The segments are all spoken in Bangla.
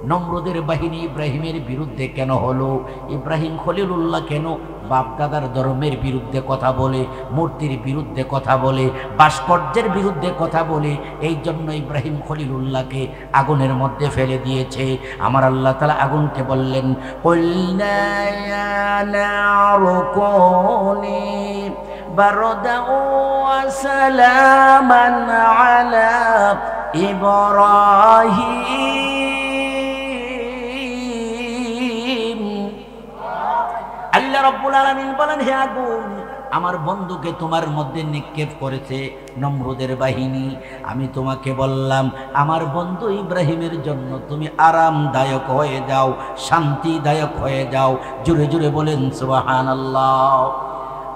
নমরুদের বাহিনী ইব্রাহিমের বিরুদ্ধে কেন হলো? ইব্রাহিম খলিলুল্লাহ কেন বাপদাদার ধর্মের বিরুদ্ধে কথা বলে, মূর্তির বিরুদ্ধে কথা বলে, ভাস্কর্যের বিরুদ্ধে কথা বলে? এই জন্য ইব্রাহিম খলিলুল্লাহকে আগুনের মধ্যে ফেলে দিয়েছে। আমার আল্লাহ তাআলা আগুনকে বললেন, কুলনা ইয়া নারু কুনি বারদান ওয়া সালামান আলা ইব্রাহিম। আল্লাহ রাব্বুল আলামিন বলেন, হে আগুন, আমার বন্ধুকে তোমার মধ্যে নিক্ষেপ করেছে নমরুদের বাহিনী। আমি তোমাকে বললাম আমার বন্ধু ইব্রাহিমের জন্য তুমি আরামদায়ক হয়ে যাও, শান্তিদায়ক হয়ে যাও। জোরে জোরে বলেন সুবহানাল্লাহ।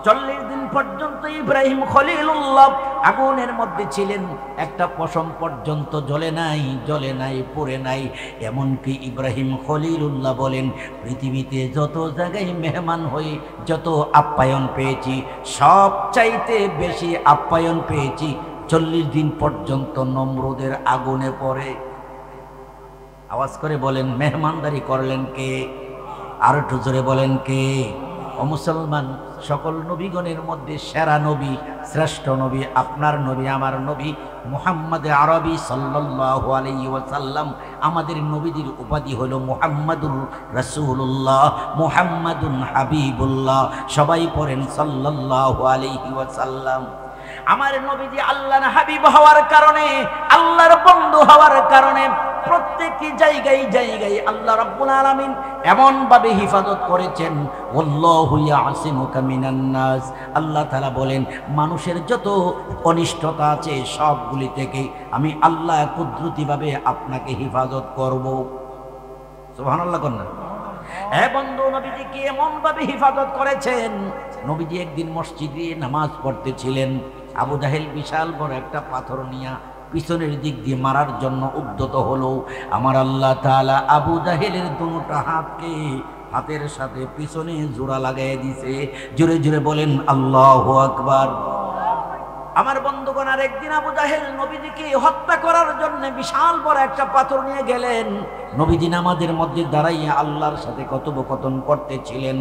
40 দিন পর্যন্ত ইব্রাহিম খলিলুল্লাহ আগুনের মধ্যে ছিলেন, একটা পশম পর্যন্ত জ্বলে নাই, পুড়ে নাই। এমনকি ইব্রাহিম খলিলুল্লাহ বলেন, পৃথিবীতে যত জায়গায় মেহমান হয়ে যত আপ্যায়ন পেয়েছি, সব চাইতে বেশি আপ্যায়ন পেয়েছি 40 দিন পর্যন্ত নমরুদের আগুনে পড়ে। আওয়াজ করে বলেন, মেহমানদারি করলেন কে? আর একটু জোরে বলেন কে? ও মুসলমান, সকল নবীগণের মধ্যে সেরা নবী, শ্রেষ্ঠ নবী আপনার নবী, আমার নবী মুহাম্মদ আরবি সাল্লাল্লাহু আলাইহি ওয়াসাল্লাম। আমাদের নবীদের উপাধি হলো মুহাম্মাদুর রাসূলুল্লাহ, মুহাম্মাদুন হাবিবুল্লাহ। সবাই পড়েন সাল্লাল্লাহু আলাইহি ওয়াসাল্লাম। আমার নবীজি আল্লাহর হাবিব হওয়ার কারণে, আল্লাহর বন্ধু হওয়ার কারণে প্রত্যেকটি জায়গায় আল্লাহ রাব্বুল আলামিন এমন ভাবে হিফাজত করেছেন, ওয়াল্লাহু ইয়াসিমুকা মিনান নাস। আল্লাহ তাআলা বলেন, মানুষের যত অনিষ্টতা আছে সবগুলি থেকে আমি আল্লাহ কুদরতিভাবে আপনাকে হিফাজত করব। সুবহানাল্লাহ কন্যা। হে বন্ধু, নবীজিকে এমন ভাবে হিফাজত করেছেন। নবীজি একদিন মসজিদে নামাজ পড়তেছিলেন, আবু জাহেল বিশাল বড় একটা পাথর নিয়ে পিছনের দিক দিয়ে মারার জন্য উদ্যত হলো। আমার আল্লাহ তাআলা আবু জাহেলের দুটো হাতের সাথে পিছনে জোড়া লাগাই দিছে। জোরে জোরে বলেন আল্লাহু আকবার। আমার বন্ধুগণ, আর একদিন আবু জাহেল নবীজিকে হত্যা করার জন্য বিশাল বড় একটা পাথর নিয়ে গেলেন। নবীজি নামাজের মধ্যে দাঁড়াইয়া আল্লাহর সাথে কথোপকথন করতেছিলেন।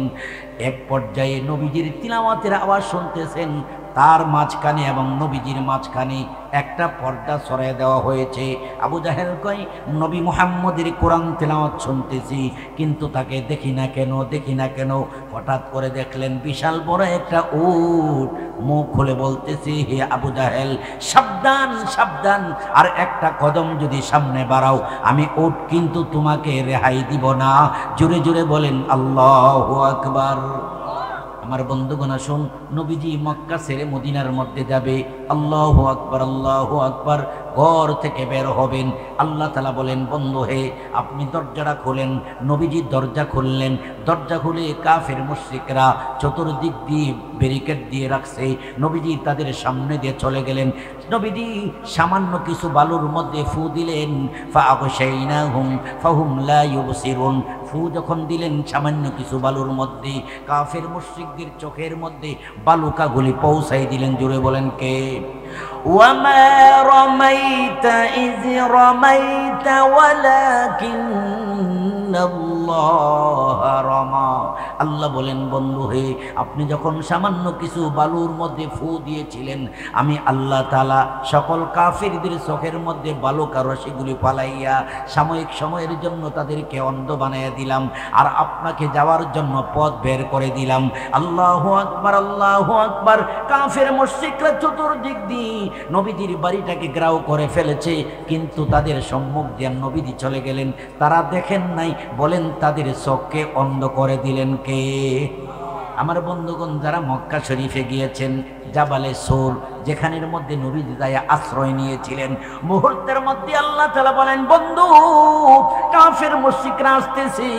এক পর্যায়ে নবীজির তিলাওয়াতের আওয়াজ শুনতেছেন, তার মাঝখানে এবং নবীজির মাঝখানে একটা পর্দা সরাই দেওয়া হয়েছে। আবু জাহেল কয়, নবী মুহাম্মদের কোরআন তেলাওয়াত শুনতেছি, কিন্তু তাকে দেখি না কেন। হঠাৎ করে দেখলেন বিশাল বড় একটা উট মুখ খুলে বলতেছে, হে আবু জাহেল, সাবধান সাবধান, আর একটা কদম যদি সামনে বাড়াও আমি উট কিন্তু তোমাকে রেহাই দিব না। জোরে জোরে বলেন আল্লাহু আকবার। আমার বন্ধুগণ, আসুন, নবীজি মক্কা ছেড়ে মদিনার মধ্যে যাবে। আল্লাহু আকবার, আল্লাহু আকবার। ঘর থেকে বের হবেন, আল্লাহ তাআলা বলেন, বন্ধু হে, আপনি দরজাটা খুলেন। নবীজি দরজা খুললেন। দরজা খুলে কাফের মুশরিকরা চতুর্দিক দিয়ে ব্যারিকেড দিয়ে রাখছে। নবীজি তাদের সামনে দিয়ে চলে গেলেন। নবীজি সামান্য কিছু বালুর মধ্যে ফু দিলেন, ফাআগশাইনাহুম ফাহুম লা ইউবসিরুন। ফু যখন দিলেন সামান্য কিছু বালুর মধ্যে, কাফের মুশরিকদের চোখের মধ্যে বালুকাগুলি পৌঁছাই দিলেন। জোরে বলেন কে? ওয়ামা রামাইতা ইয রামাইতা ওয়ালাকিন্নাল্লাহ রামা। আল্লাহ বলেন, বন্ধু হে, আপনি যখন সামান্য কিছু বালুর মধ্যে ফু দিয়েছিলেন, আমি আল্লাহ তাআলা সকল কাফিরদের চোখের মধ্যে বালুকা রশিগুলি পালাইয়া সাময়িক সময়ের জন্য তাদেরকে অন্ধ বানাইয়া দিলাম, আর আপনাকে যাওয়ার জন্য পথ বের করে দিলাম। আল্লাহু আকবার, আল্লাহু আকবার। কাফের মুশরিকরা চতুর্দিক দিয়ে নবীজির বাড়িটাকে ঘেরাও করে ফেলেছে, কিন্তু তাদের সম্মুখ দিয়ে নবীজি চলে গেলেন। তারা দেখেন নাই, বলেন তাদের চোখকে অন্ধ করে দিলেন কে? আমার বন্ধুগণ, যারা মক্কা শরীফে গিয়েছেন, জাবালে সূর যেখানের মধ্যে নবীজি যায় আশ্রয় নিয়েছিলেন, মুহূর্তের মধ্যে আল্লাহ তাআলা বলেন, বন্ধু, কাফের মুশরিকরা আসতেছে,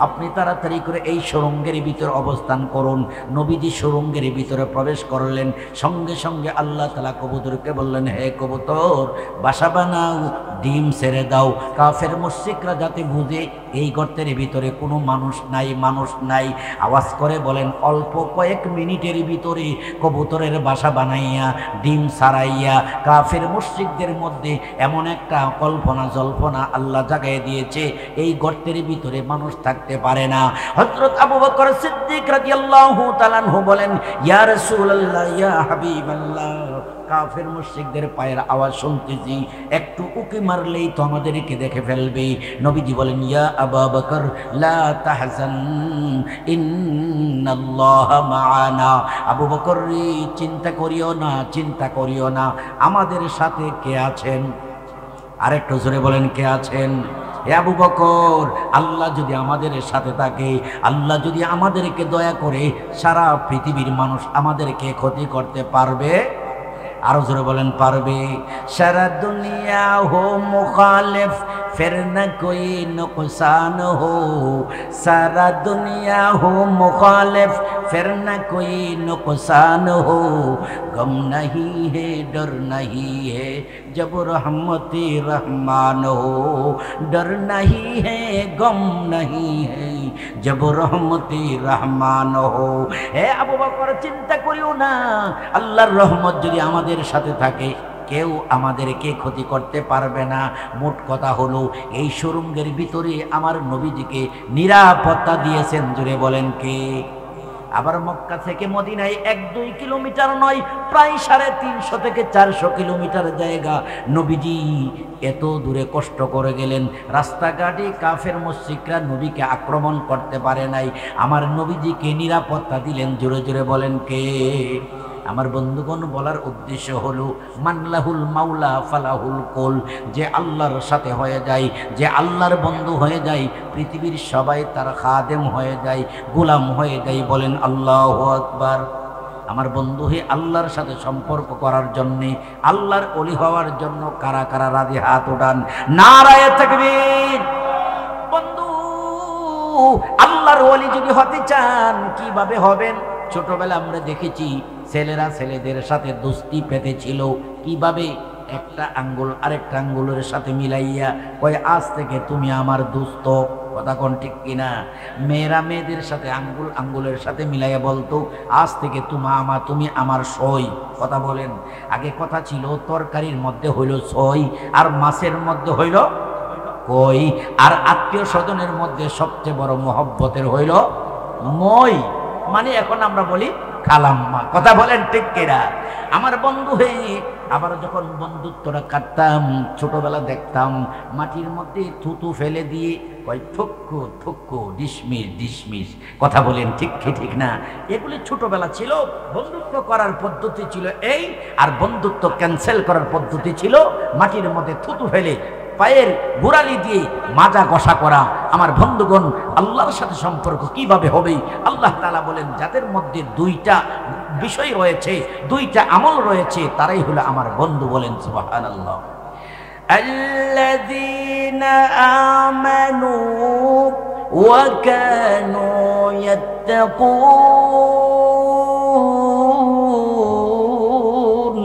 আপনি তাড়াতাড়ি করে এই সুড়ঙ্গের ভিতর অবস্থান করুন। নবীজি সুড়ঙ্গের ভিতরে প্রবেশ করলেন। সঙ্গে সঙ্গে আল্লাহ তাআলা কবুতরকে বললেন, হে কবুতর, বাসা বানাও, ডিম ছেড়ে দাও। কাফের মুশরিকরা যাতে বুঝে এই গর্তের ভিতরে কোনো মানুষ নাই, আওয়াজ করে বলেন অল্প কয়েক মিনিটের ভিতরে কবুতরের বাসা বানাইয়া ডিম ছাড়াইয়া কাফের মুশরিকদের মধ্যে এমন একটা কল্পনা জল্পনা আল্লাহ জাগায় দিয়েছে, এই গর্তের ভিতরে মানুষ থাকতে পারে না। হযরত আবু বকর সিদ্দিক রাদিয়াল্লাহু তাআলা আনহু বলেন, ইয়া রাসূলুল্লাহ, ইয়া হাবিবাল্লাহ, কাফের মুশরিকদের পায়ের আওয়াজ শুনতেছি, একটু উকি মারলেই তো আমাদেরকে দেখে ফেলবে। নবীজি বলেন, ইয়া আবু বকর লা তাহজান ইন্নাল্লাহা মাআনা। আবু বকর রে, চিন্তা করিও না, আমাদের সাথে কে আছেন? আরেকটু জোরে বলেন, কে আছেন? হে আবু বকর, আল্লাহ যদি আমাদের সাথে থাকে, আল্লাহ যদি আমাদেরকে দয়া করে, সারা পৃথিবীর মানুষ আমাদেরকে ক্ষতি করতে পারবে? আরো জোরে বলেন, পারবে? সারা দুনিয়া হো মুখালিফ फिर न कोई नुकसान हो, सारा दुनिया हो मुखालिफ फिर न कोई नुकसान हो, गम नहीं है डर नहीं है जब रहमती रहमान हो, डर नहीं है गम नहीं है जब रहमती रहमान हो। हे আবু বকর, চিন্তা করিও না, আল্লাহর রহমত যদি আমাদের সাথে থাকে কেউ আমাদেরকে ক্ষতি করতে পারবে না। মোট কথা হলো, এই সুরঙ্গের ভিতরে আমার নবীজিকে নিরাপত্তা দিয়েছেন। জুড়ে বলেন কে? আবার মক্কা থেকে মদিনায় 1-2 কিলোমিটার নয়, প্রায় 350 থেকে 400 কিলোমিটার জায়গা নবীজি এত দূরে কষ্ট করে গেলেন। রাস্তাঘাটে কাফের মুশরিকরা নবীকে আক্রমণ করতে পারে নাই, আমার নবীজিকে নিরাপত্তা দিলেন। জোরে জোরে বলেন কে? আমার বন্ধুগণ, বলার উদ্দেশ্য হলো, মানলাহুল মাওলা ফালাহুল কুল, যে আল্লাহর সাথে হয়ে যায়, যে আল্লাহর বন্ধু হয়ে যায়, পৃথিবীর সবাই তার খাদেম হয়ে যায়, গোলাম হয়ে যায়। বলেন আল্লাহু আকবার। আমার বন্ধু হে, আল্লাহর সাথে সম্পর্ক করার জন্য, আল্লাহর ওলি হওয়ার জন্য কারা কারা রাজি? হাত উঠান। নারায়ে তাকবীর। বন্ধু, আল্লাহর ওলি যদি হতে চান কিভাবে হবেন? ছোটবেলা আমরা দেখেছি ছেলেরা ছেলেদের সাথে দোস্তি পেতেছিল কিভাবে? একটা আঙ্গুল আরেকটা আঙ্গুলের সাথে মিলাইয়া কয়, আজ থেকে তুমি আমার দোস্ত। কথা কোন ঠিক কিনা? মেয়েরা মেয়েদের সাথে আঙ্গুল আঙ্গুলের সাথে মিলাইয়া বলতো, আজ থেকে তুমি আমার সই। কথা বলেন। আগে কথা ছিল তরকারির মধ্যে হইল সই, আর মাছের মধ্যে হইল কই, আর আত্মীয় স্বজনের মধ্যে সবচেয়ে বড় মহব্বতের হইল মই। মানে এখন আমরা বলি খালাম্মা। কথা বলেন ঠিক কিনা? আমার বন্ধু হয়ে আবার যখন বন্ধুত্বটা কাটতাম, ছোটবেলা দেখতাম মাটির মধ্যে থুতু ফেলে দিয়ে কয় থুক্কু থুক্কু ডিসমিস ডিসমিস। কথা বলেন ঠিক কি ঠিক না? এগুলি ছোটবেলা ছিল। বন্ধুত্ব করার পদ্ধতি ছিল এই, আর বন্ধুত্ব ক্যান্সেল করার পদ্ধতি ছিল মাটির মধ্যে থুতু ফেলে পায়ের গোড়ালি দিয়ে মাজা ঘষা করা। আমার বন্ধুগণ, আল্লাহর সাথে সম্পর্ক কিভাবে হবে? আল্লাহ তাআলা বলেন, যাদের মধ্যে 2টা বিষয় রয়েছে, 2টা আমল রয়েছে, তারাই হলো আমার বন্ধু। বলেন সুবহানাল্লাহ। আল্লাযীনা আমানু ওয়া কানু ইয়াত্তাকুন।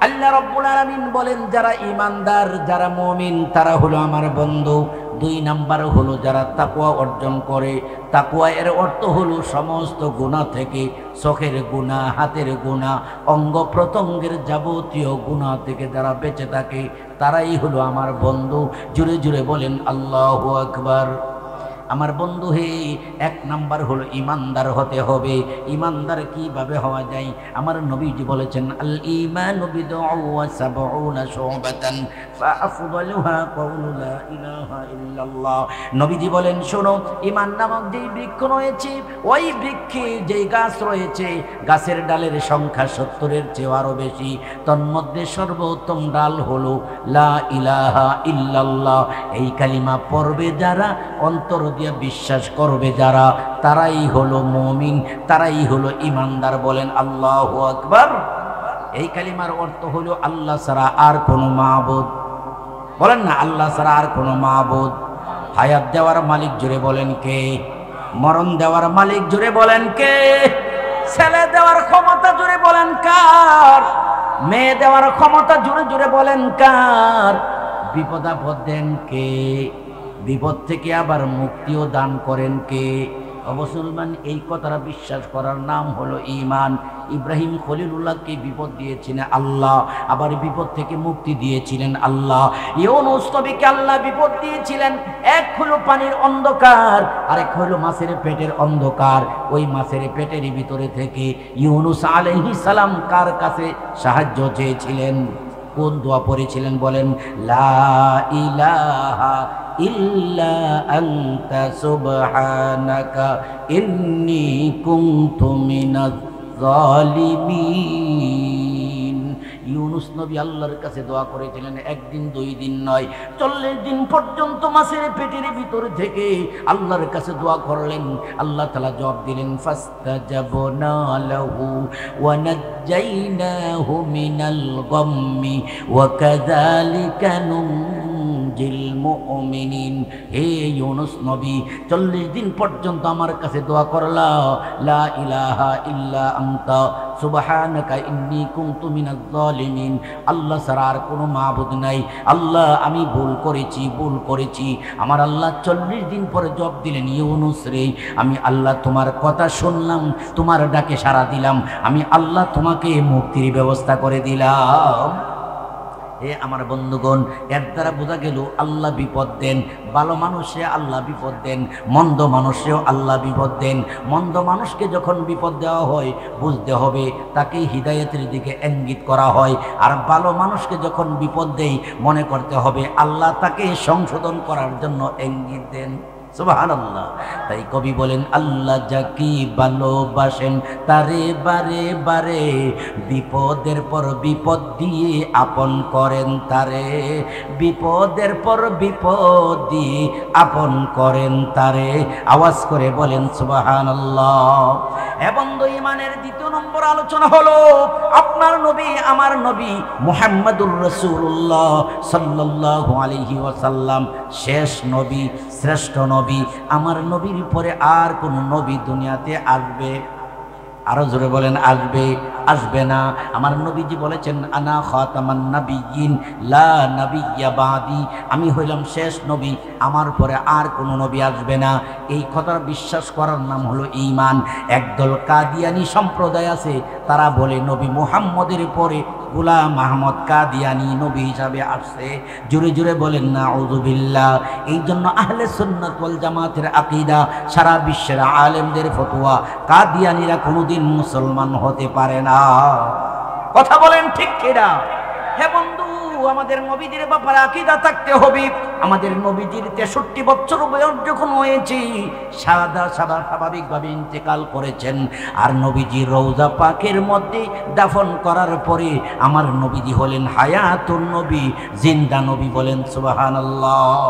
আল্লাহ রাব্বুল আলামিন বলেন, যারা ঈমানদার, যারা মুমিন, তারা হলো আমার বন্ধু। 2 নাম্বার হলো যারা তাকওয়া অর্জন করে। তাকওয়া এর অর্থ হলো সমস্ত গুনাহ থেকে, চোখের গুনাহ, হাতের গুনাহ, অঙ্গ প্রত্যঙ্গের যাবতীয় গুনাহ থেকে যারা বেঁচে থাকে, তারাই হলো আমার বন্ধু। জুড়ে জুড়ে বলেন আল্লাহু আকবার। আমার বন্ধু হে, 1 নাম্বার হলো ইমানদার হতে হবে। ইমানদার কিভাবে হওয়া যায়? আমার নবীজি বলেছেন, আল ঈমানু বিদ'উ ওয়া সাবউনা শুবাতান ফাআফদালুহা কাউলু লা ইলাহা ইল্লাল্লাহ। নবীজি বলেন, শোনো, ঈমান নামক যে বৃক্ষ রয়েছে, ওই বৃক্ষে যে গাছ রয়েছে, গাছের ডালের সংখ্যা 70-এর চেয়ে আরো বেশি। তন্মধ্যে সর্বোত্তম ডাল হলো লা ইলাহা ইল্লাল্লাহ। এই কালিমা পড়বে যারা, অন্তর দিয়া বিশ্বাস করবে যারা, তারাই হলো মুমিন, তারাই হলো ইমানদার। বলেন আল্লাহু আকবার। এই কালিমার অর্থ হলো আল্লাহ ছাড়া আর কোনো মাবুদ। বলেন না, আল্লাহ ছাড়া আর কোনো মাবুদ। হায়াত দেওয়ার মালিক জুড়ে বলেন কে? মরণ দেওয়ার মালিক জুড়ে বলেন কে? ছেলে দেওয়ার ক্ষমতা জুড়ে বলেন কার? মেয়ে দেওয়ার ক্ষমতা জুড়ে জুড়ে বলেন কার? বিপদ আপদ দেন কে, বিপদ থেকে আবার মুক্তিও দান করেন কে। মুসলমান, এই কথাটা বিশ্বাস করার নাম হলো ঈমান। ইব্রাহিম খলিলুল্লাহকে বিপদ দিয়েছিলেন আল্লাহ, আবার বিপদ থেকে মুক্তি দিয়েছিলেন আল্লাহ। ইউনূস নবীকে আল্লাহ বিপদ দিয়েছিলেন, এক হলো পানির অন্ধকার, আরেক হলো মাছের পেটের অন্ধকার। ওই মাছের পেটের ভিতরে থেকে ইউনূস আলাইহিস সালাম কার কাছে সাহায্য চেয়েছিলেন? কোন দোয়া পড়েছিলেন বলেন? লা ইলাহা ইল্লা আনতা সুবহানাকা ইন্নী কুনতু মিনাজ জালিমিন। ইউনূস নবী আল্লাহর কাছে দোয়া করেছিলেন, একদিন দুই দিন নয়, 40 দিন পর্যন্ত মাছের পেটের ভিতর থেকে আল্লাহর কাছে দোয়া করলেন। আল্লাহ তাআলা জবাব দিলেন, ফাস্তাজাবনা লাহু ওয়া নাজ্জাইনাহু মিনাল গাম্মি ওয়া কাযালিকা নুনজিল মুমিনিন। হে ইউনূস নবী, 40 দিন পর্যন্ত আমার কাছে দোয়া করলা, লা ইলাহা ইল্লা আনতা সুবহানাকা ইন্নী কুনতু মিনাজ জালিমিন। আল্লাহ ছাড়া আর কোনো মাবুদ নাই, আল্লাহ আমি ভুল করেছি। আমার আল্লাহ 40 দিন পরে জবাব দিলেন, ইউনূস রে, আমি আল্লাহ তোমার কথা শুনলাম, তোমার ডাকে সাড়া দিলাম, আমি আল্লাহ তোমাকে মুক্তির ব্যবস্থা করে দিলাম। হে আমার বন্ধুগণ, এর দ্বারা বোঝা গেল আল্লাহ বিপদ দেন। ভালো মানুষে আল্লাহ বিপদ দেন, মন্দ মানুষেও আল্লাহ বিপদ দেন। মন্দ মানুষকে যখন বিপদ দেওয়া হয় বুঝতে হবে তাকে হিদায়াতের দিকে ইঙ্গিত করা হয়, আর ভালো মানুষকে যখন বিপদ দেয় মনে করতে হবে আল্লাহ তাকে সংশোধন করার জন্য ইঙ্গিত দেন। সুবহানাল্লাহ। তাই কবি বলেন, আল্লাহ যাকে ভালোবাসেন তারে বারে বারে বিপদের পর বিপদ দিয়ে আপন করেন তারে, বিপদের পর বিপদ দিয়ে আপন করেন তারে। আওয়াজ করে বলেন সুবহানাল্লাহ। এবং ঈমানের দ্বিতীয় নম্বর আলোচনা হলো আপনার নবী আমার নবী মুহাম্মদুর রাসূলুল্লাহ সাল্লাল্লাহু আলাইহি ওয়াসাল্লাম শেষ নবী, শ্রেষ্ঠ নবী। আমার নবীর পরে আর কোন নবী দুনিয়াতে আসবে? আরো জোরে বলেন, আসবে না। আমার নবীজি বলেছেন, আনা খাতামান নাবিয়্যিন লা নাবিয়্যা বাদি, আমি হইলাম শেষ নবী, আমার পরে আর কোন নবী আসবে না। এই কথা বিশ্বাস করার নাম হলো ঈমান। একদল কাদিয়ানী সম্প্রদায় আছে, তারা বলে নবী মুহাম্মদের পরে গোলাম আহমদ কাদিয়ানী নবী হিসাবে আসছে। জোরে জোরে বলেন নাউযুবিল্লাহ। এই জন্য আহলে সুন্নাত ওয়াল জামাতের আকীদা, সারা বিশ্বের আলেমদের ফতোয়া, কাদিয়ানীরা কোনোদিন মুসলমান হতে পারে না। কথা বলেন ঠিক কিনা? হে বন্ধু, আমাদের নবীজির ব্যাপারে আকীদা থাকতে হবে। আমাদের নবীজির 63 বছর বয়স যখন হয়েছে, স্বাভাবিকভাবে ইন্তেকাল করেছেন। আর নবীজির রওজা পাকের মধ্যে দাফন করার পরে আমার নবীজি হলেন হায়াতুন নবী, জিন্দা নবী। বলেন সুবহানাল্লাহ।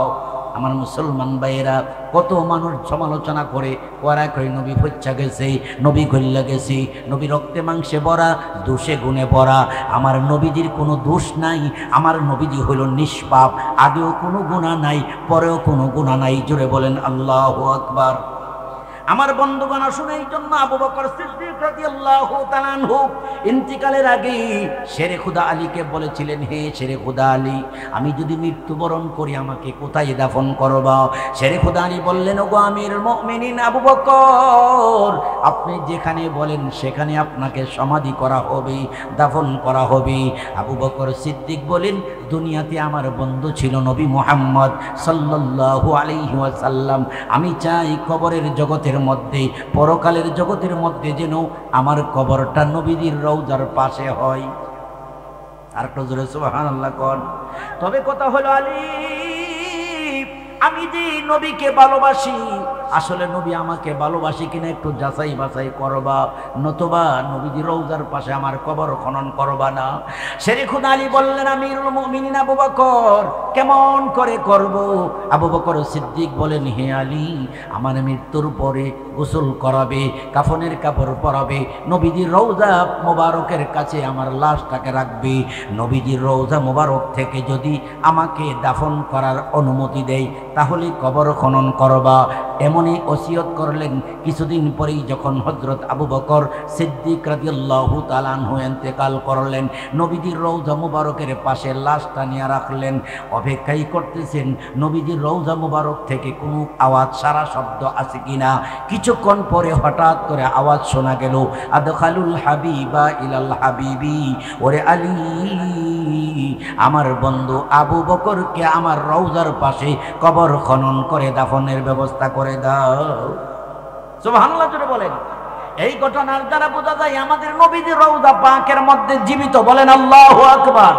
আমার মুসলমান ভাইয়েরা, কত মানুষ সমালোচনা করে, ওরা কই নবী হচ্ছা গেছে, নবী গল্লা গেছে, নবী রক্তে মাংসে ভরা, দোষে গুণে ভরা। আমার নবীজির কোনো দোষ নাই, আমার নবীজি হইল নিষ্পাপ, আগেও কোনো গুনাহ নাই, পরেও কোনো গুনাহ নাই। জোরে বলেন আল্লাহু আকবার। আমার বন্ধুগণ, আসুন, এই জন্য আবু বকর সিদ্দিক রাদিয়াল্লাহু তাআলা আনহু ইন্তিকালের আগে শেরে খুদা আলীকে বলেছিলেন, হে শেরে খুদা আলী, আমি যদি মৃত্যুবরণ করি আমাকে কোথায় দাফন করবা? শেরে খুদা আলী বললেন, ওগো আমিরুল মুমিনিন আবু বকর, আপনি যেখানে বলেন সেখানে আপনাকে সমাধি করা হবে, দাফন করা হবে। আবু বকর সিদ্দিক বলেন, দুনিয়াতে আমার বন্ধু ছিল নবী মুহাম্মদ সাল্লাল্লাহু আলাইহি ওয়াসাল্লাম। আমি চাই কবরের জগতের মধ্যে, পরকালের জগতের মধ্যে যেন আমার কবরটা নবীজির রওজার পাশে হয়। আর একটু জোরে সুবহানাল্লাহ কোন। তবে কথা হলো, আলী, আমি যে নবীকে ভালোবাসি, আসলে নবী আমাকে ভালোবাসি কিনা একটু যাচাই বাছাই করবা, নতুবা নবীজির রওজার পাশে আমার কবর খনন করবা না। শেরে খুদা আলী বললেন, আমিরুল মুমিনিন আবু বকর, কেমন করে করব? আবু বকর সিদ্দিক বলেন, হে আলী, আমার মৃত্যুর পরে গোসল করাবে, কাফনের কাপড় পরাবে, নবীজির রওজা মোবারকের কাছে আমার লাশটাকে রাখবে। নবীজির রওজা মোবারক থেকে যদি আমাকে দাফন করার অনুমতি দেয় তাহলে কবর খনন করবা, এমনই ওসিয়ত করলেন। কিছুদিন পরেই যখন হযরত আবু বকর সিদ্দিক রাদিয়াল্লাহু তাআলা আনহু ইন্তেকাল করলেন, নবীজির রওজা মুবারকের পাশে লাশটা নিয়ে রাখলেন। অপেক্ষাই করতেছেন নবীজির রওজা মুবারক থেকে কোনো আওয়াজ, সারা শব্দ আছে কিনা। কিছুক্ষণ পরে হঠাৎ করে আওয়াজ শোনা গেল, আদখালুল হাবিবা ইলাল হাবিবি, ওরে আলী, আমার বন্ধু আবু বকরকে আমার রওজার পাশে কবর খনন করে দাফনের ব্যবস্থা করে দাও। সুবহানাল্লাহ জোরে বলেন। এই ঘটনার দ্বারা বোঝা যায় আমাদের নবীজির রওজা পাকের মধ্যে জীবিত। বলেন আল্লাহু আকবার।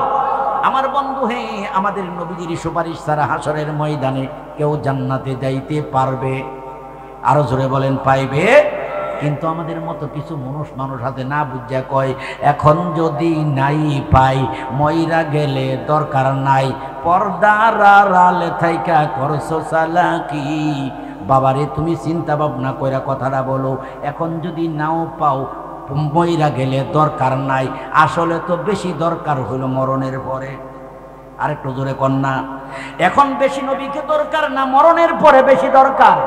আমার বন্ধু, হে, আমাদের নবীজির সুপারিশ ছাড়া হাসরের ময়দানে কেউ জান্নাতে যাইতে পারবে? আরো জোরে বলেন, পাইবে? কিন্তু আমাদের মতো কিছু মানুষ হাতে না বুঝা কয়, এখন যদি নাই পাই মইরা গেলে দরকার নাই, পর্দার আড়ালে থাইকা করছো চালাকি। বাবারে, তুমি চিন্তা ভাবনা কইরা কথাটা বলো। এখন যদি নাও পাও, মইরা গেলে দরকার নাই, আসলে তো বেশি দরকার হলো মরণের পরে। আরেকটু জোরে কন্যা, এখন বেশি নবীকে দরকার না, মরণের পরে বেশি দরকার।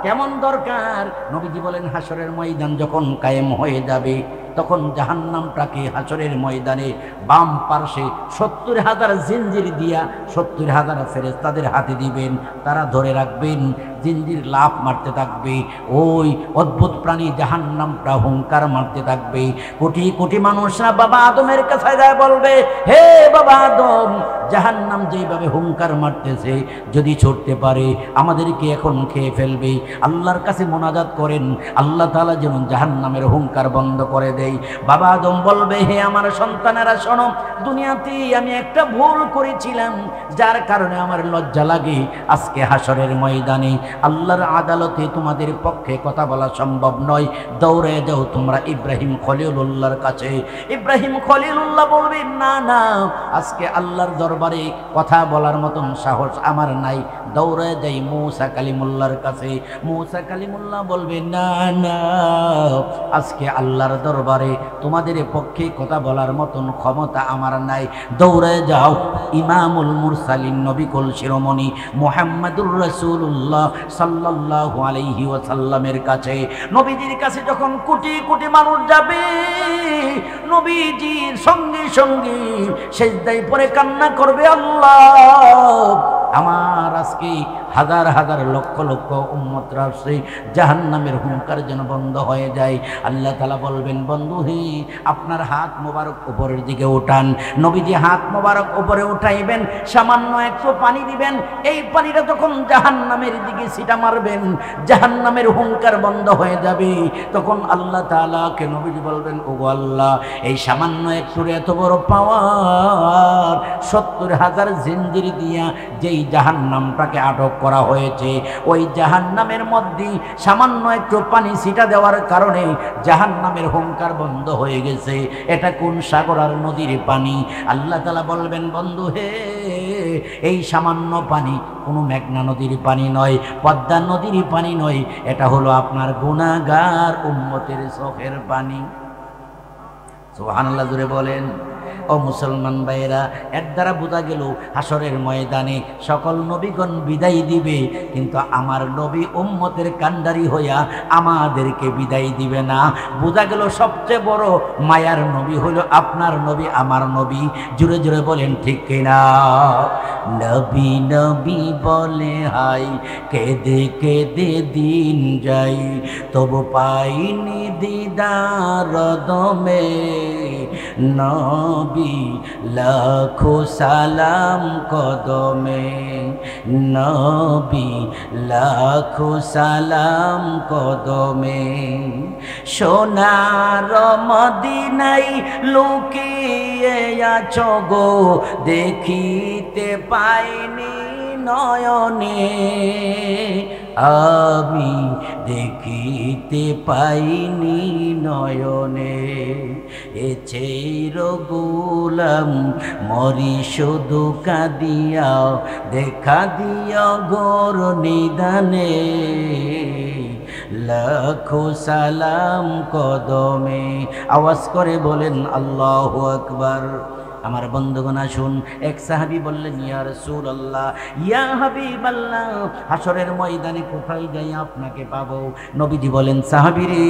কেমন দরকার? নবীজি বলেন, হাসরের ময়দান যখন কায়েম হয়ে যাবে, তখন জাহান্নামটাকে হাসরের ময়দানে বাম পার্শ্বে 70,000 জিনজির দিয়া 70,000 ফেরেশতাদের হাতে দিবেন। তারা ধরে রাখবেন, জিনজির লাফ মারতে থাকবে। ওই অদ্ভুত প্রাণী জাহান্নামটা হুঙ্কার মারতে থাকবে। কোটি কোটি মানুষরা বাবা আদমের কাছে যায় বলবে, হে বাবা আদম, জাহান্নাম যেইভাবে হুঙ্কার মারতেছে, যদি ছুটতে পারে আমাদেরকে এখন খেয়ে ফেলবে। আল্লাহর কাছে মোনাজাত করেন, আল্লাহ তাআলা যেন জাহান্নামের হুঙ্কার বন্ধ করে দেয়। বাবা আদম বলবে, হে আমার সন্তানেরা শোনো, দুনিয়াতে আমি একটা ভুল করেছিলাম, যার কারণে আমার লজ্জা লাগে। আজকে হাসরের ময়দানে আল্লাহর আদালতে তোমাদের পক্ষে কথা বলা সম্ভব নয়, দৌড়ে যাও তোমরা ইব্রাহিম খলিলুল্লাহর কাছে। ইব্রাহিম খলিলুল্লাহ বলবে, না না, আজকে আল্লাহর দরবারে কথা বলার মতন সাহস আমার নাই, দৌড়ে যাই মূসা কালিমুল্লাহর কাছে। মূসা কালিমুল্লাহ বলবে, না না, আজকে আল্লাহর দরবারে তোমাদের পক্ষে কথা বলার মতন ক্ষমতা আমার নাই, দৌড়ে যাও ইমামুল মুরসালিন নবিকুল শিরোমণি মুহাম্মাদুর রাসূলুল্লাহ সাল্লাল্লাহু আলাইহি ওয়াসাল্লামের কাছে। নবীজির কাছে যখন কোটি কোটি মানুষ যাবে, নবীজির সঙ্গে সঙ্গে সিজদায় পড়ে কান্না করবে, আল্লাহ, আমার আজকে হাজার হাজার লক্ষ লক্ষ উম্মতরা আসছে, জাহান্নামের হুঙ্কার যেন বন্ধ হয়ে যায়। আল্লাহ তাআলা বলবেন, বন্ধু হে, আপনার হাত মোবারক উপরের দিকে উঠান। নবীজি হাত মোবারক উপরে উঠাইবেন, সামান্য একটু পানি দিবেন, এই পানিটা তখন জাহান্নামের দিকে ছিটা মারবেন, জাহান্নামের হুঙ্কার বন্ধ হয়ে যাবে। তখন আল্লাহ তাআলাকে নবীজি বলবেন, ওগো আল্লাহ, এই সামান্য একটু এত বড় পাওয়ার, 70,000 জিনজির দিয়া যেই জাহান্নামটাকে আটক করা হয়েছে, ওই জাহান্নামের মধ্যে সামান্য একটু পানি ছিটা দেওয়ার কারণে জাহান্নামের হুঙ্কার বন্ধ হয়ে গেছে। এটা কোন সাগর আর নদীর পানি? আল্লাহ তাআলা বলবেন, বন্ধু হে, এই সামান্য পানি কোনো মেঘনা নদীর পানি নয়, পদ্মা নদীর পানি নয়, এটা হলো আপনার গুনাহগার উম্মতের চোখের পানি। সুবহানাল্লাহ জোরে বলেন। ও মুসলমান ভাইয়েরা, এর দ্বারা বোঝা গেল হাসরের ময়দানে সকল নবীগণ বিদায় দিবে, কিন্তু আমার নবী উম্মতের কান্ডারি হইয়া আমাদেরকে বিদায় দিবে না। বোঝা গেল সবচেয়ে বড় মায়ার নবী হলো আপনার নবী, আমার নবী। জোরে জোরে বলেন ঠিক কিনা? নবী নবী বলে হাই, কেঁদে কেঁদে দিন যাই, তবু পাইনি দিদার দমে। নবী লাখো সালাম কদমে, নবী লাখো সালাম কদমে। সোনার মদিনায় লুকিয়ে আছো গো, দেখিতে পাইনি নয়নে, আমি দেখিতে পাইনি নয়নে। এছের গোলাম মরি শুধু কাঁদিয়া, দেখা দিয়া গোর নিদানে, লাখো সালাম কদমে। আওয়াজ করে বলেন আল্লাহু আকবার। আমার বন্ধুগণ আসুন, এক সাহাবী বললেন, ইয়া রাসূলুল্লাহ, ইয়া হাবিবাল্লাহ, হাসরের ময়দানে কোথায় যাই আপনাকে পাবো? নবীজি বলেন, সাহাবী রে,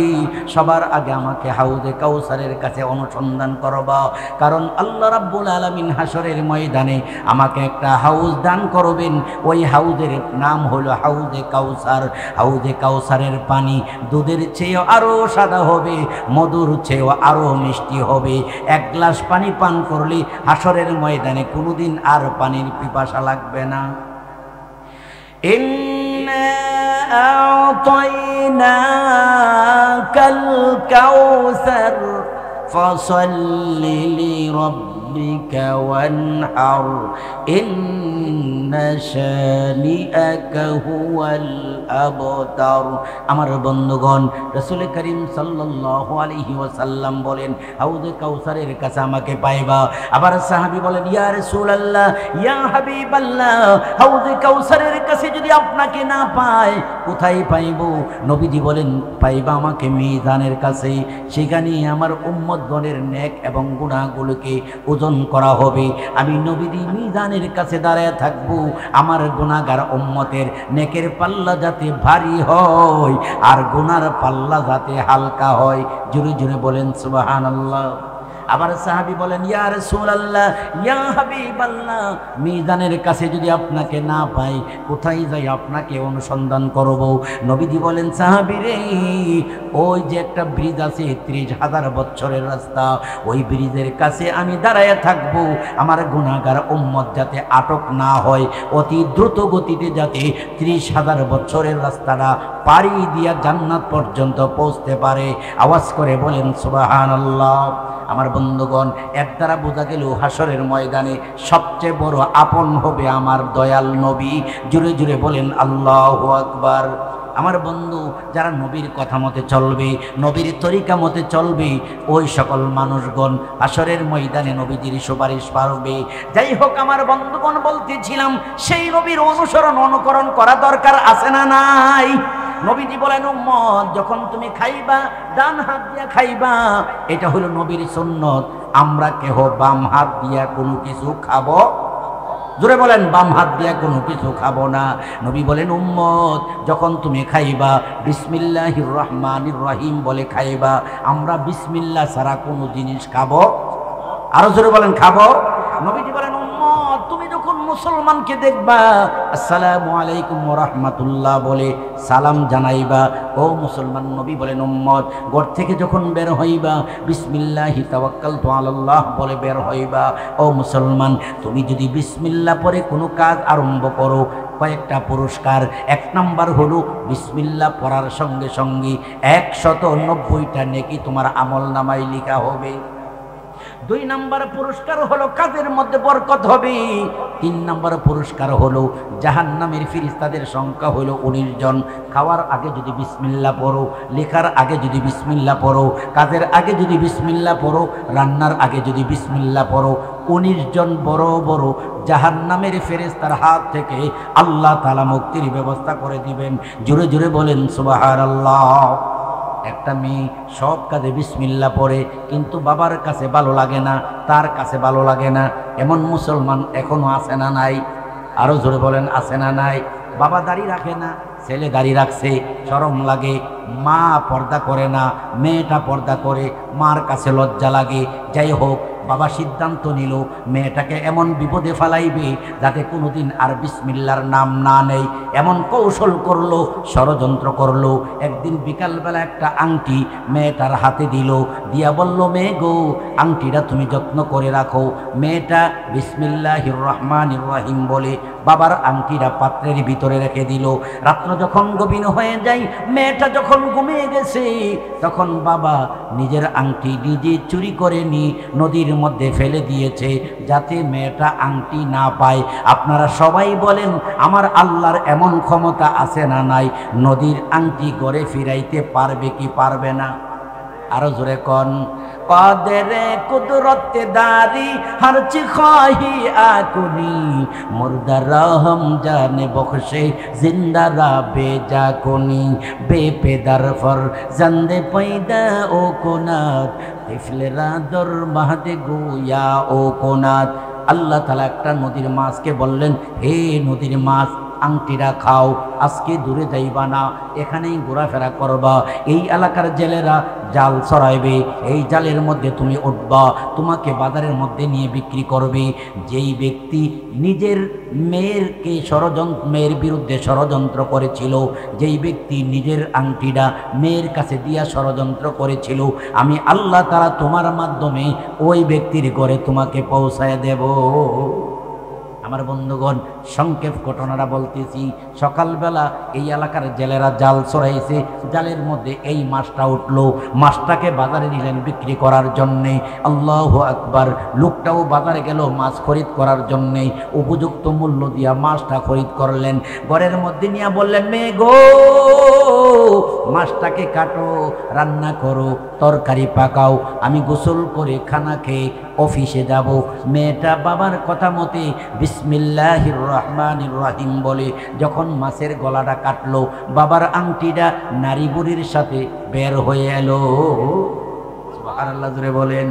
সবার আগে আমাকে হাউজে কাউসারের কাছে অনুসন্ধান করবা, কারণ আল্লাহ রাব্বুল আলামিন হাসরের ময়দানে আমাকে একটা হাউজ দান করবেন। ওই হাউজের নাম হলো হাউজে কাউসার। হাউজে কাউসারের পানি দুধের চেয়েও আরো সাদা হবে, মধুর চেয়েও আরো মিষ্টি হবে। এক গ্লাস পানি পান করলে হাসরের ময়দানে কোনোদিন আর পানির পিপাসা লাগবে না। ইন্না আ'তাইনাকাল কাউসার ফাসাল্লি লিরাব্বিকা ওয়ানহার ইন্না শানিআকা হুয়াল আবতার। আমার বন্ধুগণ, রাসূল করিম সাল্লাল্লাহু আলাইহি ওয়াসাল্লাম বলেন, হাউজে কাউসারের কাছে আমাকে পাইবা। আবার সাহাবী বলেন, ইয়া রাসূলুল্লাহ, ইয়া হাবিবাল্লাহ, হাউজে কাউসারের কাছে যদি আপনাকে না পাই কোথায় পাইব? নবীজি বলেন, পাইবা আমাকে মিজানের কাছে। সেখানে আমার উম্মতগণের নেক এবং গুনাহগুলোকে ওজন করা হবে। আমি নবীজি মিজানের কাছে দাঁড়ায় থাকবো। আমার গুনাহগার উম্মতের নেকের পাল্লা যাতে ভারী হয় আর গুনার পাল্লা যাতে হালকা হয়। জোরে জোরে বলেন সুবহানাল্লাহ। আবার সাহাবী বলেন, ইয়া রাসূলুল্লাহ, ইয়া হাবিবাল্লাহ, মিজানের কাছে যদি আপনাকে না পাই কোথায় যাই আপনাকে অনুসন্ধান করব? নবীজি বলেন, সাহাবী রে, ওই যে একটা ব্রিজ আছে 30,000 বছরের রাস্তা, ওই ব্রিজের কাছে আমি দাঁড়ায় থাকব। আমার গুনাহগার উম্মত যাতে আটক না হয়, অতি দ্রুত গতিতে যাতে 30,000 বছরের রাস্তাটা পাড়ি দিয়া জান্নাত পর্যন্ত পৌঁছতে পারে। আওয়াজ করে বলেন সুবহানাল্লাহ। আমার বন্ধুগণ, এর দ্বারা বোঝা গেল হাসরের ময়দানে সবচেয়ে বড় আপন হবে আমার দয়াল নবী। জুড়ে জুড়ে বলেন আল্লাহু আকবার। আমার বন্ধু, যারা নবীর কথা মতে চলবে, নবীর তরিকা মতে চলবে, ওই সকল মানুষগণ হাসরের ময়দানে নবীজির সুপারিশ পাবে। যাই হোক আমার বন্ধুগণ, বলতেছিলাম সেই নবীর অনুসরণ অনুকরণ করা দরকার আছে না নাই? নবীজি বলেন, উম্মত যখন তুমি খাইবা ডান হাত দিয়া খাইবা, এটা হলো নবীর সুন্নত। আমরা কেহ বাম হাত দিয়া কোনো কিছু খাবো? জোরে বলেন, বাম হাত দিয়া কোনো কিছু খাবো না। নবী বলেন, উম্মত যখন তুমি খাইবা বিসমিল্লাহির রহমানির রহিম বলে খাইবা। আমরা বিসমিল্লাহ ছাড়া কোনো জিনিস খাবো? আরো জোরে বলেন, খাবো? নবীজি বলেন, উম্মত তুমি যখন মুসলমানকে দেখবা আসসালামু আলাইকুম ওয়া রাহমাতুল্লাহ বলে সালাম জানাইবা। ও মুসলমান, নবী বলেন, উম্মত ঘর থেকে যখন বের হইবা বিসমিল্লাহি তাওয়াক্কালতু আলাল্লাহ বলে বের হইবা। ও মুসলমান, তুমি যদি বিসমিল্লাহ পরে কোনো কাজ আরম্ভ করো, কয়েকটা পুরস্কার। 1 নাম্বার হলো বিসমিল্লাহ পড়ার সঙ্গে সঙ্গে 190টা নেকি তোমার আমল নামায় লেখা হবে। 2 নাম্বার পুরস্কার হলো কাজের মধ্যে বরকত হবে। 3 নাম্বার পুরস্কার হলো জাহান্নামের ফেরেশতাদের সংখ্যা হলো 19 জন। খাওয়ার আগে যদি বিসমিল্লাহ পড়ো, লেখার আগে যদি বিসমিল্লাহ পড়ো, কাজের আগে যদি বিসমিল্লাহ পড়ো, রান্নার আগে যদি বিসমিল্লাহ পড়ো, 19 জন বড় বড় জাহান্নামের ফেরেশতার হাত থেকে আল্লাহ তাআলা মুক্তির ব্যবস্থা করে দিবেন। জোরে জোরে বলেন সুবহানাল্লাহ। একটা মেয়ে সব কাজে বিসমিল্লাহ পড়ে, কিন্তু বাবার কাছে ভালো লাগে না, তার কাছে ভালো লাগে না। এমন মুসলমান এখনো আছে না নাই? আরো জোরে বলেন, আছে না নাই? বাবা দাড়ি রাখে না, ছেলে দাড়ি রাখছে, শরম লাগে। মা পর্দা করে না, মেয়েটা পর্দা করে, মার কাছে লজ্জা লাগে। যাই হোক, বাবা সিদ্ধান্ত নিল মেয়েটাকে এমন বিপদে ফালাইবে যাতে কোনোদিন আর বিসমিল্লাহর নাম না নেই। এমন কৌশল করলো, ষড়যন্ত্র করলো। একদিন বিকালবেলা একটা আংটি মেয়েটার হাতে দিল, দিয়া বলল, মেয়ে গো, আংটিটা তুমি যত্ন করে রাখো। মেয়েটা বিসমিল্লাহির রহমানির রহিম বলে বাবার আংটিটা পাত্রের ভিতরে রেখে দিল। রাত্র যখন গভীর হয়ে যায়, মেয়েটা যখন ঘুমিয়ে গেছে, তখন বাবা নিজের আংটি নিজে চুরি করে নিয়ে নদীর মধ্যে ফেলে দিয়েছে যাতে মেয়েটা আংটি না পায়। আপনারা সবাই বলেন, আমার আল্লাহর এমন ক্ষমতা আছে না নাই? নদীর আংটি ঘরে ফিরাইতে পারবে কি পারবে না? আরো জোরে কন। কাদেরে কুদরত দারি হরচি খাহি আকুনি মুর্দারা হাম জানে বখশে জিন্দারা বেজা কোনি বেপেদার ফর জন্দে পয়দা ও কোনাত তিফলেরা দর মাহদে গুয়া ও কোনাত। আল্লাহ তাআলা একটা নদীর মাছকে বললেন, হে নদীর মাছ, আংটিরা খাও, আজকে দূরে যাইবা না, এখানেই ঘোরাফেরা করবা। এই এলাকার জেলেরা জাল ছড়াইবে, এই জালের মধ্যে তুমি উঠবা, তোমাকে বাজারের মধ্যে নিয়ে বিক্রি করবে। যেই ব্যক্তি নিজের মেয়ের বিরুদ্ধে ষড়যন্ত্র করেছিল, যেই ব্যক্তি নিজের আংটিটা মেয়ের কাছে দিয়া ষড়যন্ত্র করেছিল, আমি আল্লাহ তাআলা তোমার মাধ্যমে ওই ব্যক্তির ঘরে তোমাকে পৌঁছায় দেব। আমার বন্ধুগণ, সংক্ষেপ ঘটনাটা বলতেছি। সকালবেলা এই এলাকার জেলেরা জাল ছড়াইছে, জালের মধ্যে এই মাছটা উঠলো, মাছটাকে বাজারে নিলেন বিক্রি করার জন্যে। আল্লাহু আকবার। লোকটাও বাজারে গেল মাছ খরিদ করার জন্যে, উপযুক্ত মূল্য দিয়া মাছটা খরিদ করলেন। ঘরের মধ্যে নিয়ে বললেন, মেয়ে গো, মাছটাকে কাটো, রান্না করো, তরকারি পাকাও, আমি গোসল করে খানা খেয়ে অফিসে যাব। মেয়েটা বাবার কথা মতে বিসমিল্লাহির রহমানির রহিম বলে যখন মাছের গলাটা কাটলো, বাবার আংটিটা নারী বুড়ির সাথে বের হয়ে এলো। সুবহানাল্লাহ জোরে বলেন।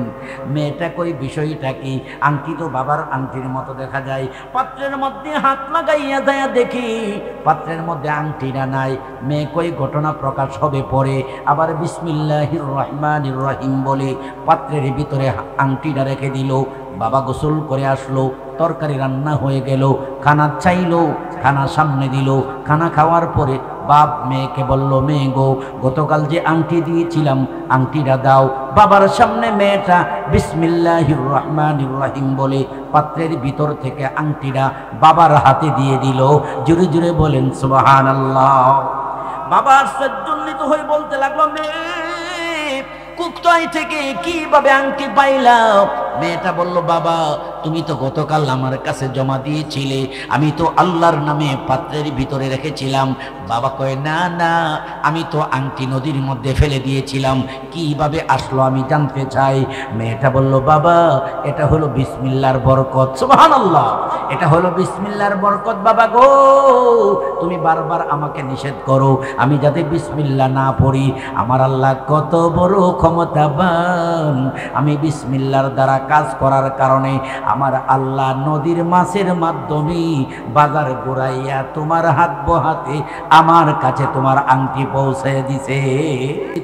মেয়েটা কই বিষয়টা কি? আংটি তো বাবার আংটির মতো দেখা যায়। পাত্রের মধ্যে হাত লাগাইয়া যায় দেখি পাত্রের মধ্যে আংটিটা নাই। মেয়ে কই ঘটনা প্রকাশ হবে পরে। আবার বিসমিল্লাহির রহমানির রহিম বলে পাত্রের ভিতরে আংটিটা রেখে দিল। বাবা গোসল করে আসলো, তরকারি রান্না হয়ে গেল, খানা চাইলো, খানা সামনে দিল। খানা খাওয়ার পরে বাপ মেয়েকে বলল, মেয়ে গো, গতকাল যে আংটি দিয়েছিলাম আংটিটা দাও। বাবার সামনে মেয়েটা বিসমিল্লাহির রহমানির রহিম বলে পাত্রের ভিতর থেকে আংটিটা বাবার হাতে দিয়ে দিল। জোরে জোরে বলেন সুবহানাল্লাহ। বাবা আশ্চর্যান্বিত হয়ে বলতে লাগলো, মেয়ে কোথায় থেকে কিভাবে আংটি পাইলাম? মেয়েটা বলল, বাবা তুমি তো গতকাল আমার কাছে জমা দিয়েছিলে, আমি তো আল্লাহর নামে পাত্রের ভিতরে রেখেছিলাম। বাবা কয়, না না, আমি তো আংটি নদীর মধ্যে ফেলে দিয়েছিলাম, কিভাবে আসলো আমি জানতে চাই। মেয়েটা বলল, বাবা এটা হলো বিসমিল্লাহর বরকত। সুবহানাল্লাহ, এটা হলো বিসমিল্লাহর বরকত। বাবা গো, তুমি বারবার আমাকে নিষেধ করো, আমি যাতে বিসমিল্লাহ না পড়ি। আমার আল্লাহ কত বড় ক্ষমতাবান, আমি বিসমিল্লাহর দ্বারা কাজ করার কারণে আমার আল্লাহ নদীর মাছের মাধ্যমে বাজার ঘুরাইয়া তোমার হাত বহাতে আমার কাছে তোমার আংটি পৌঁছে দিছে।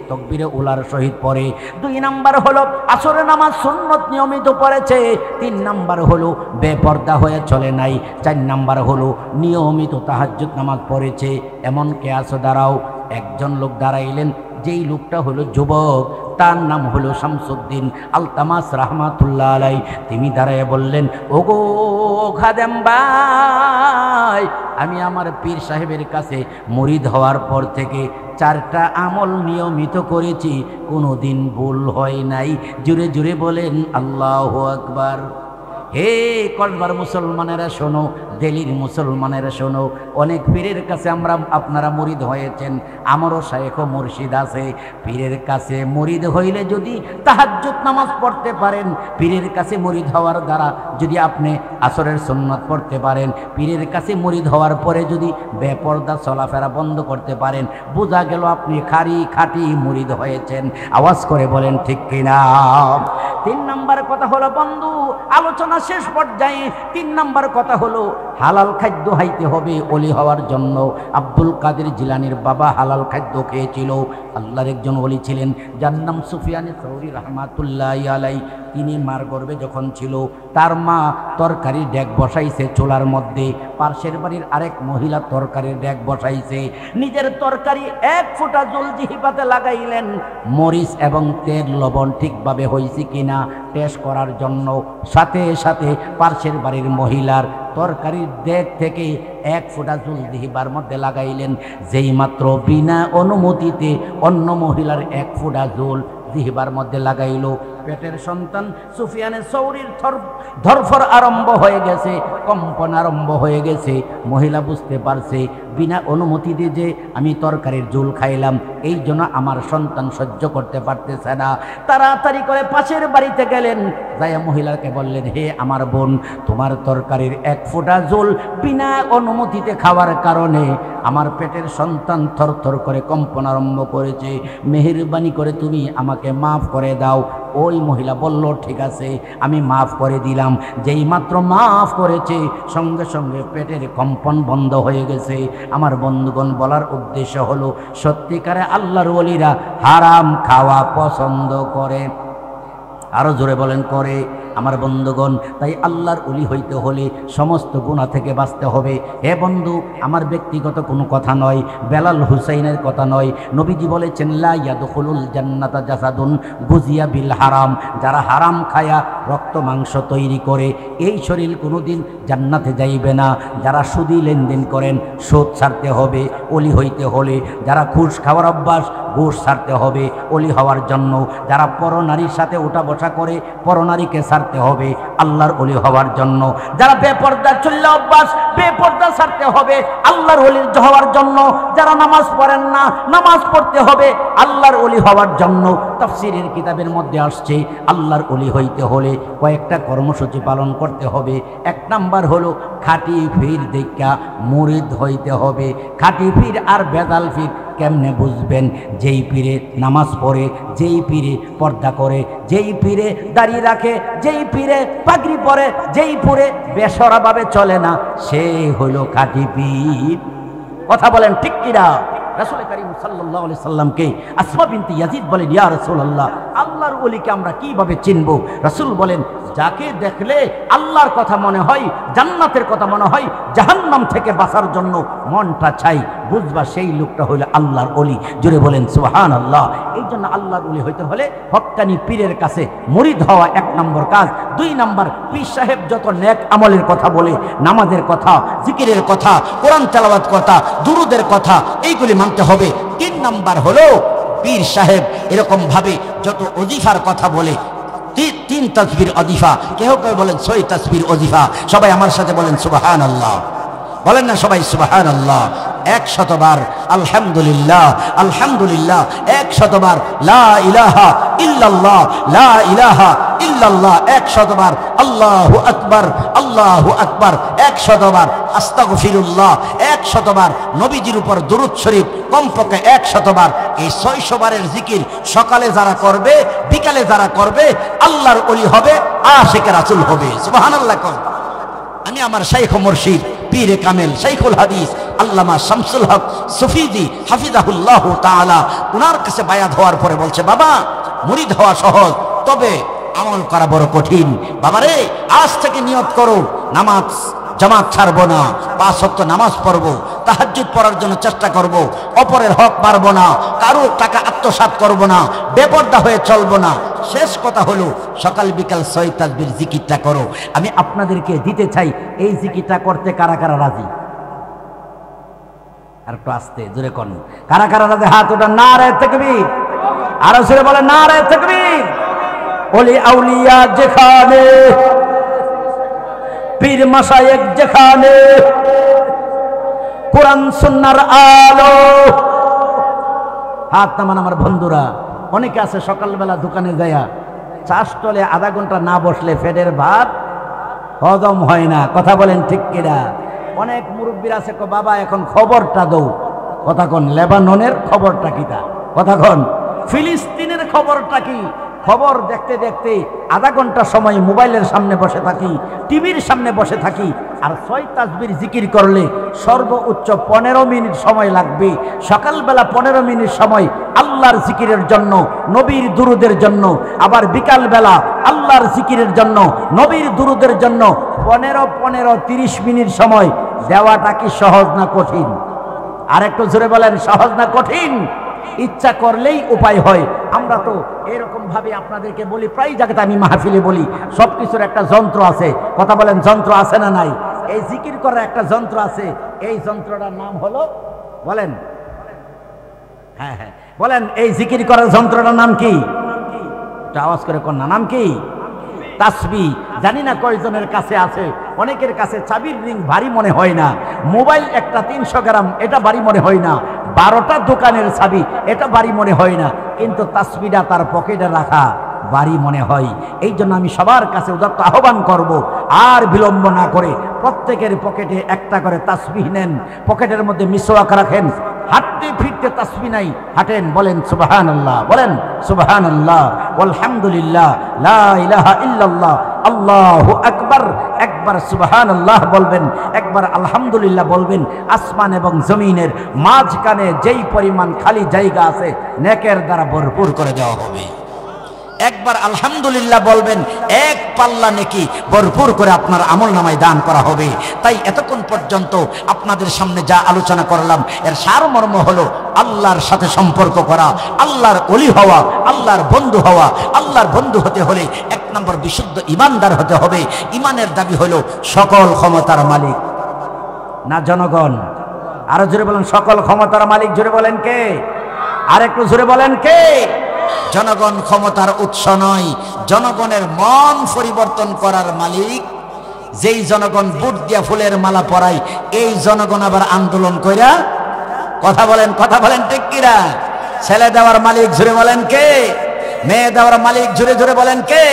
তাকবীরে উলার সহিত পড়ে। 2 নাম্বার হলো আসরে নামাজ সুন্নত নিয়মিত পড়েছে। 3 নাম্বার হলো বেপর্দা হয়ে চলে নাই। 4 নাম্বার হলো নিয়মিত তাহাজ্জুদ নামাজ পড়েছে। এমন কে আছো? দাঁড়াও। একজন লোক দাঁড়াইলেন, যেই লোকটা হলো যুবক, তার নাম হলো শামসুদ্দিন আলতামাস রাহমাতুল্লাহ আলাই। তিনি দাঁড়ায় বললেন, ওগো খাদেম ভাই, আমি আমার পীর সাহেবের কাছে মুরিদ হওয়ার পর থেকে 4টা আমল নিয়মিত করেছি, কোনো দিন ভুল হয় নাই। জুড়ে জুড়ে বলেন আল্লাহু আকবার। হে কসবার মুসলমানেরা শোনো, দিল্লির মুসলমানেরা শোনো, অনেক পীরের কাছে আপনারা মুরিদ হয়েছেন, আমারও শায়েখ ও মুর্শিদ আছে। পীরের কাছে মুরিদ হইলে যদি তাহাজ্জুদ নামাজ পড়তে পারেন, পীরের কাছে মুরিদ হওয়ার দ্বারা যদি আপনি আসরের সুন্নাত পড়তে পারেন, পীরের কাছে মুরিদ হওয়ার পরে যদি বেপরদা চলাফেরা বন্ধ করতে পারেন, বোঝা গেল আপনি খাঁটি মুরিদ হয়েছেন। আওয়াজ করে বলেন ঠিক কিনা? 3 নাম্বার কথা হলো বন্ধু, আলোচনা শেষ পর্যায়ে 3 নাম্বার কথা হলো হালাল খাদ্য খাইতে হবে ওলি হওয়ার জন্য। আব্দুল কাদের জিলানীর বাবা হালাল খাদ্য খেয়েছিল। আল্লাহর একজন ওলি ছিলেন, যার নাম সুফিয়ানে সৌরি রাহমাতুল্লাহি আলাইহি। তিনি মার গর্ভে যখন ছিল, তার মা তরকারির ডেক বসাইছে চুলার মধ্যে, পাশের বাড়ির আরেক মহিলা তরকারির ডেক বসাইছে। নিজের তরকারি 1 ফোঁটা জল জিহ্বাতে লাগাইলেন, মরিচ এবং তেল লবণ ঠিকভাবে হয়েছে কিনা টেস্ট করার জন্য। সাথে সাথে পাশের বাড়ির মহিলার তরকারির ডেক থেকে 1 ফোঁটা জল জিহ্বার মধ্যে লাগাইলেন। যেই মাত্র বিনা অনুমতিতে অন্য মহিলার 1 ফোঁটা জল জিহ্বার মধ্যে লাগাইল, পেটের সন্তান সুফিয়ানে সৌরির ধরফর আরম্ভ হয়ে গেছে, কম্পন আরম্ভ হয়ে গেছে। মহিলা বুঝতে পারছে বিনা অনুমতিতে যে আমি তরকারির ঝোল খাইলাম, এই জন্য আমার সন্তান সহ্য করতে পারতেছে না। তাড়াতাড়ি করে পাশের বাড়িতে গেলেন, যাইয়া মহিলাকে বললেন, হে আমার বোন, তোমার তরকারির এক ফোঁটা ঝোল বিনা অনুমতিতে খাওয়ার কারণে আমার পেটের সন্তান থরথর করে কম্পন আরম্ভ করেছে, মেহেরবানি করে তুমি আমাকে মাফ করে দাও। ওই মহিলা বলল, ঠিক আছে, আমি মাফ করে দিলাম। যেই মাত্র মাফ করেছে, সঙ্গে সঙ্গে পেটের কম্পন বন্ধ হয়ে গেছে। আমার বন্ধুগণ, বলার উদ্দেশ্য হলো, সত্যিকারে আল্লাহর ওলিরা হারাম খাওয়া পছন্দ করে। আরো জোরে বলেন, করে। আমার বন্ধুগণ, তাই আল্লাহর ওলি হইতে হলে সমস্ত গুনাহ থেকে বাঁচতে হবে। হে বন্ধু, আমার ব্যক্তিগত কোনো কথা নয়, বেলাল হুসাইনের কথা নয়। নবীজি বলেছেন, লা ইয়াদখুলুল জান্নাতা জাসাদুন গুজিয়া বিল হারাম। যারা হারাম খায়া রক্ত মাংস তৈরি করে, এই শরীর কোনোদিন জান্নাতে যাইবে না। যারা সুদি লেনদেন করেন, সুদ ছাড়তে হবে ওলি হইতে হলে। যারা ঘুষ খাওয়ার অভ্যাস, ঘুষ ছাড়তে হবে ওলি হওয়ার জন্য। যারা পরনারীর সাথে উঠা বসা করে, পরনারীকে ছাড়তে হবে আল্লাহর ওলি হওয়ার জন্য। যারা বেপর্দা চললে অভ্যাস, বেপর্দা ছাড়তে হবে আল্লাহর ওলি হওয়ার জন্য। যারা নামাজ পড়েন না, নামাজ পড়তে হবে আল্লাহর ওলি হওয়ার জন্য। তাফসীরের কিতাবের মধ্যে আসছে, আল্লাহর ওলি হইতে হলে কয়েকটা কর্মসূচি পালন করতে হবে। এক নাম্বার হলো খাঁটি পীর দেখা মুরিদ হইতে হবে। খাঁটি পীর আর বেদাল পীর কেমনে বুঝবেন? যেই পীরে নামাজ পড়ে, যেই পীরে পর্দা করে, যেই পীরে দাড়ি রাখে, যেই পীরে পাগড়ি পরে, যেই পীরে বেসরাভাবে চলে না, সে হইল খাঁটি পীর। কথা বলেন ঠিক কিনা? রাসূল কারীম সাল্লাল্লাহু আলাইহি সাল্লামকে আসমা বিনতে ইয়াজিদ বলেন, ইয়া রাসূলুল্লাহ, আল্লাহর ওলিকে আমরা কিভাবে চিনব? রাসূল বলেন, যাকে দেখলে আল্লাহর কথা মনে হয়, জান্নাতের কথা মনে হয়, জাহান্নাম থেকে বাঁচার জন্য মনটা চাই, বুঝবা সেই লোকটা হইল আল্লাহর ওলি। জোরে বলেন সুবহানাল্লাহ। এই জন্য আল্লাহর ওলি হইতে হলে হক্কানি পীরের কাছে মুরিদ হওয়া এক নম্বর কাজ। দুই নম্বর, পীর সাহেব যত নেক আমলের কথা বলে, নামাজের কথা, জিকিরের কথা, কোরআন তেলাওয়াত কথা, দুরুদের কথা, এইগুলি মানতে হবে। তিন নম্বর হলো পীর সাহেব এরকম ভাবে যত ওজিফার কথা বলে, 3 তাসবির ওজিফা, কেউ কেউ বলেন 6 তাসবির ওজিফা, সবাই আমার সাথে বলেন সুবহানাল্লাহ। বলেন না সবাই সুবহানাল্লাহ। 100 বার আলহামদুলিল্লাহ, আলহামদুলিল্লাহ। 100 বার লা ইলাহা ইল্লাল্লাহ, লা ইলাহা ইল্লাল্লাহ। 100 বার আল্লাহু আকবার, আল্লাহু আকবার। 100 বার আস্তাগফিরুল্লাহ। 100 বার নবীজির উপর দুরূদ শরীফ, কমপক্ষে 100 বার। এই 600 বারের জিকির সকালে যারা করবে, বিকালে যারা করবে, আল্লাহর ওলি হবে, আশিকে রাসূল হবে। সুবহানাল্লাহ। আমি আমার শাইখ মুর্শিদ পীরে কামেল শাইখুল হাদিস আল্লামা শামসুল হক সুফিজি হাফিজাহুল্লাহ তাআলা, ওনার কাছে বায়াত হওয়ার পরে বলছে, বাবা, মুরিদ হওয়া সহজ, তবে আমল করা বড় কঠিন। বাবারে, আজ থেকে নিয়ত করো, নামাজ জামাত ছাড়বো না, 5 ওয়াক্ত নামাজ পড়বো, তাহাজ্জুদ পড়ার জন্য চেষ্টা করব, অপরের হক মারবো না, কারো টাকা আত্মসাৎ করব না, বেপরদা হয়ে চলবো না। শেষ কথা হলো, সকাল বিকাল 6 তাসবির জিকিরটা করো। আমি আপনাদেরকে দিতে চাই, এই জিকিরটা করতে কারা কারা রাজি? আর একটু আস্তে জোরে কোন, কারা কারা রাজি? হাত ওটা, নারে তাকবীর। আরো জোরে বলেন, নারে তাকবীর। ওলি আউলিয়া যেখানে, পীর মাশায়েখ যেখানে, কোরআন সুন্নাহর আলো। হাত নামান আমার বন্ধুরা। অনেকে আছে সকালবেলা দোকানে যায়া চা স্টলে আধা ঘন্টা না বসলে পেটের ভাত হজম হয় না। কথা বলেন ঠিক কিনা? অনেক মুরব্বীর আছে, বাবা এখন খবরটা দৌ। কথা কন, লেবাননের খবরটা কি? তা কথা কন, ফিলিস্তিনের খবরটা কি? খবর দেখতে দেখতে আধা ঘন্টা সময় মোবাইলের সামনে বসে থাকি, টিভির সামনে বসে থাকি। আর 6 তাসবির জিকির করলে সর্বোচ্চ 15 মিনিট সময় লাগবে। সকালবেলা 15 মিনিট সময় আল্লাহর জিকিরের জন্য, নবীর দুরুদের জন্য। আবার বিকালবেলা আল্লাহর জিকিরের জন্য, নবীর দুরুদের জন্য 15-30 মিনিট সময় দেওয়াটা কি সহজ না কঠিন? আর একটু জোরে বলেন, সহজ না কঠিন? ইচ্ছা করলেই উপায় হয়। আমরা তো এরকম ভাবে আপনাদেরকে বলি, প্রায় জায়গাতে আমি মাহফিলে বলি, সবকিছুর একটা যন্ত্র আছে। কথা বলেন, যন্ত্র আছে না নাই? এই জিকির করার একটা যন্ত্র আছে। এই যন্ত্রটার নাম হলো, বলেন, হ্যাঁ হ্যাঁ বলেন, এই জিকির করার যন্ত্রটার নাম কি? আওয়াজ করে কোন নাম কি? তাসবিহ। জানি না কয়জনের কাছে আছে অনেকের কাছে চাবির রিং ভারী মনে হয় না, মোবাইল একটা 300 গ্রাম এটা ভারী মনে হয় না, 12টা দোকানের চাবি এটা ভারী মনে হয় না, কিন্তু তাসবিহটা তার পকেটে রাখা ভারী মনে হয়। এই জন্য আমি সবার কাছে উদাত্ত আহ্বান করব, আর বিলম্ব না করে প্রত্যেকের পকেটে একটা করে তাসবিহ নেন, পকেটের মধ্যে মিসওয়াক রাখেন, হাঁটতে ফিরতে তাসবিহ নাই, হাঁটেন, বলেন সুবহানাল্লাহ, বলেন সুবহানাল্লাহ, আলহামদুলিল্লাহ, লা ইলাহা ইল্লাল্লাহ, আল্লাহু আকবার। একবার সুবহানাল্লাহ বলবেন, একবার আলহামদুলিল্লাহ বলবেন। আসমান এবং জমিনের মাঝখানে যেই পরিমাণ খালি জায়গা আছে নেকের দ্বারা ভরপুর করে দেওয়া হবে। একবার আলহামদুলিল্লাহ বলবেন, এক পাল্লা নেকি ভরপুর করে আপনার আমলনামায় দান করা হবে। তাই এতক্ষণ পর্যন্ত আপনাদের সামনে যা আলোচনা করলাম এর সারমর্ম হলো আল্লাহর সাথে সম্পর্ক করা, আল্লাহর ওলি হওয়া, আল্লাহর বন্ধু হওয়া। আল্লাহর বন্ধু হতে হলে 1 নম্বর বিশুদ্ধ ইমানদার হতে হবে। ইমানের দাবি হলো সকল ক্ষমতার মালিক না জনগণ? আরো জোরে বলেন, সকল ক্ষমতার মালিক জোরে বলেন কে? আর একটু জোরে বলেন কে? জনগণ ক্ষমতার উৎস নয়, জনগণের মন পরিবর্তন করার মালিক। যেই জনগণ বুট দিয়া ফুলের মালা পরায়, এই জনগণ আবার আন্দোলন কইরা, কথা বলেন ঠিক কিরা? ছেলে দেওয়ার মালিক জোরে বলেন কে? মেয়ে দেওয়ার মালিক জোরে জোরে বলেন কে?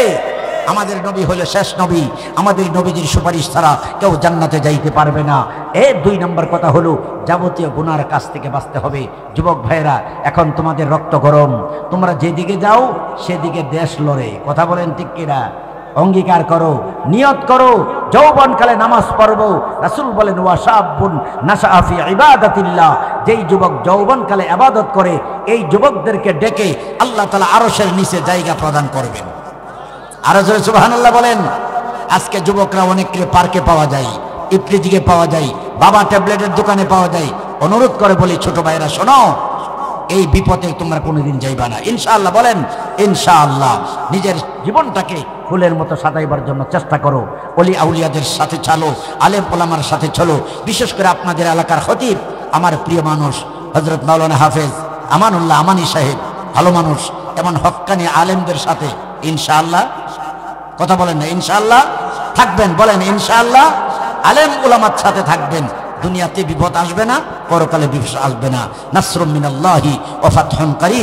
আমাদের নবী হলো শেষ নবী, আমাদের নবীজির সুপারিশ ছাড়া কেউ জান্নাতে যাইতে পারবে না। এর 2 নম্বর কথা হলো যাবতীয় গুনার কাছ থেকে বাঁচতে হবে। যুবক ভাইয়েরা, এখন তোমাদের রক্ত গরম, তোমরা যেদিকে যাও সেদিকে দেশ লড়ে, কথা বলেন ঠিক কিনা? অঙ্গীকার করো, নিয়ত করো, যৌবনকালে নামাজ পড়বো। রাসূল বলেন, ওয়াশাবুন নাশআ ফি ইবাদাতিল্লাহ, যেই যুবক যৌবনকালে ইবাদত করে এই যুবকদেরকে ডেকে আল্লাহ তাআলা আরশের নিচে জায়গা প্রদান করবেন। আর জোরে সুবহানাল্লাহ বলেন। আজকে যুবকরা অনেককে পার্কে পাওয়া যায়, ইফতিজিকে পাওয়া যায়, বাবা ট্যাবলেটের দোকানে পাওয়া যায়। অনুরোধ করে বলি, ছোট ভাইরা শোনো, এই বিপদে তোমরা কোনোদিন যাইবা না ইনশাআল্লাহ। বলেন ইনশাআল্লাহ। নিজের জীবনটাকে ফুলের মতো সাজাইবার জন্য চেষ্টা করো, ওলি আউলিয়াদের সাথে চলো, আলেম ওলামার সাথে চলো। বিশেষ করে আপনাদের এলাকার খতিব, আমার প্রিয় মানুষ হযরত মাওলানা হাফেজ আমানুল্লাহ আমানী সাহেব, ভালো মানুষ, এমন হক্কানি আলেমদের সাথে ইনশাআল্লাহ, কথা বলেন না, ইনশাআল্লাহ থাকবেন। বলেন ইনশাআল্লাহ। আলেম উলামার সাথে থাকবেন, দুনিয়াতে বিপদ আসবে না, পরকালে বিপদ আসবে না। নাসরুম মিনাল্লাহি ওয়া ফাতহুন কারীব।